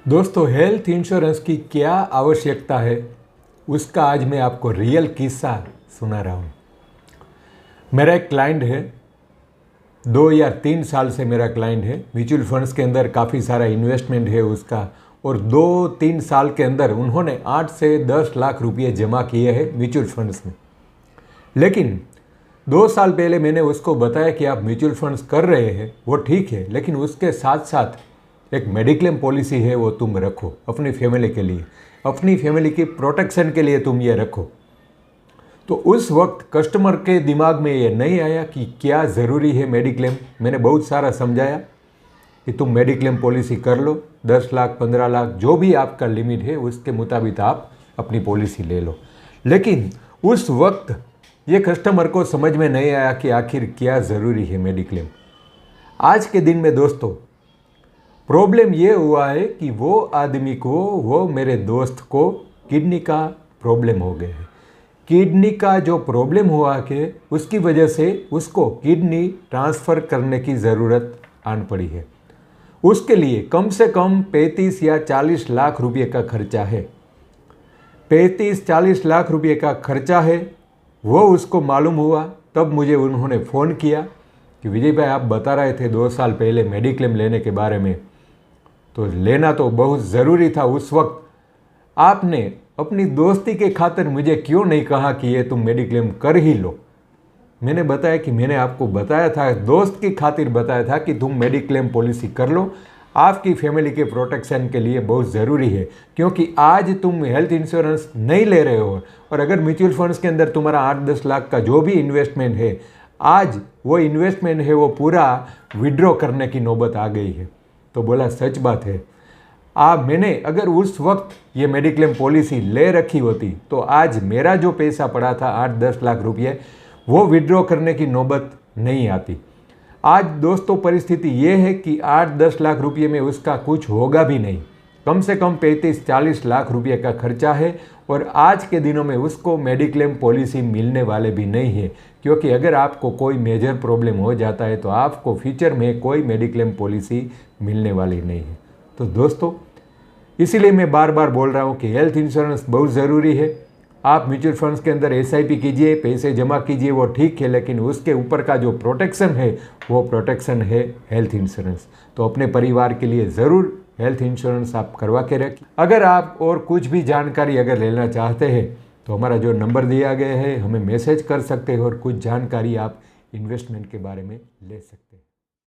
दोस्तों, health insurance की क्या आवश्यकता है उसका आज मैं आपको रियल किस्सा सुना रहा हूँ। मेरा एक क्लाइंट है, 2 या 3 साल से मेरा क्लाइंट है। म्यूचुअल फंड्स के अंदर काफ़ी सारा इन्वेस्टमेंट है उसका, और 2-3 साल के अंदर उन्होंने 8 से 10 लाख रुपये जमा किए हैं म्यूचुअल फंड्स में। लेकिन 2 साल पहले मैंने उसको बताया कि आप म्यूचुअल फंड्स कर रहे हैं वो ठीक है, लेकिन उसके साथ साथ एक मेडिक्लेम पॉलिसी है वो तुम रखो अपनी फैमिली के लिए, अपनी फैमिली की प्रोटेक्शन के लिए तुम ये रखो। तो उस वक्त कस्टमर के दिमाग में ये नहीं आया कि क्या ज़रूरी है मेडिक्लेम। मैंने बहुत सारा समझाया कि तुम मेडिक्लेम पॉलिसी कर लो, 10 लाख 15 लाख जो भी आपका लिमिट है उसके मुताबिक आप अपनी पॉलिसी ले लो। लेकिन उस वक्त ये कस्टमर को समझ में नहीं आया कि आखिर क्या ज़रूरी है मेडिक्लेम। आज के दिन में दोस्तों प्रॉब्लम ये हुआ है कि वो आदमी को, वो मेरे दोस्त को किडनी का प्रॉब्लम हो गया है। किडनी का जो प्रॉब्लम हुआ कि उसकी वजह से उसको किडनी ट्रांसफ़र करने की ज़रूरत आन पड़ी है। उसके लिए कम से कम 35 या 40 लाख रुपये का खर्चा है। 35-40 लाख रुपये का खर्चा है, वो उसको मालूम हुआ। तब मुझे उन्होंने फ़ोन किया कि विजय भाई, आप बता रहे थे 2 साल पहले मेडिक्लेम लेने के बारे में, तो लेना तो बहुत ज़रूरी था उस वक्त। आपने अपनी दोस्ती के खातिर मुझे क्यों नहीं कहा कि ये तुम मेडिक्लेम कर ही लो। मैंने बताया कि मैंने आपको बताया था, दोस्त की खातिर बताया था कि तुम मेडिक्लेम पॉलिसी कर लो, आपकी फैमिली के प्रोटेक्शन के लिए बहुत ज़रूरी है। क्योंकि आज तुम हेल्थ इंश्योरेंस नहीं ले रहे हो, और अगर म्यूचुअल फंड्स के अंदर तुम्हारा 8-10 लाख का जो भी इन्वेस्टमेंट है, आज वो इन्वेस्टमेंट है वो पूरा विड्रॉ करने की नौबत आ गई है। तो बोला सच बात है। मैंने अगर उस वक्त ये मेडिक्लेम पॉलिसी ले रखी होती तो आज मेरा जो पैसा पड़ा था 8-10 लाख रुपये, वो विड्रॉ करने की नौबत नहीं आती। आज दोस्तों परिस्थिति ये है कि 8-10 लाख रुपये में उसका कुछ होगा भी नहीं, कम से कम 35-40 लाख रुपये का खर्चा है। और आज के दिनों में उसको मेडिक्लेम पॉलिसी मिलने वाले भी नहीं है, क्योंकि अगर आपको कोई मेजर प्रॉब्लम हो जाता है तो आपको फ्यूचर में कोई मेडिक्लेम पॉलिसी मिलने वाली नहीं है। तो दोस्तों इसीलिए मैं बार बार बोल रहा हूँ कि हेल्थ इंश्योरेंस बहुत ज़रूरी है। आप म्यूचुअल फंड्स के अंदर SIP कीजिए, पैसे जमा कीजिए, वो ठीक है, लेकिन उसके ऊपर का जो प्रोटेक्शन है वो प्रोटेक्शन है हेल्थ इंश्योरेंस। तो अपने परिवार के लिए ज़रूर हेल्थ इंश्योरेंस आप करवा के रखिए। अगर आप और कुछ भी जानकारी अगर लेना चाहते हैं तो हमारा जो नंबर दिया गया है हमें मैसेज कर सकते हैं, और कुछ जानकारी आप इन्वेस्टमेंट के बारे में ले सकते हैं।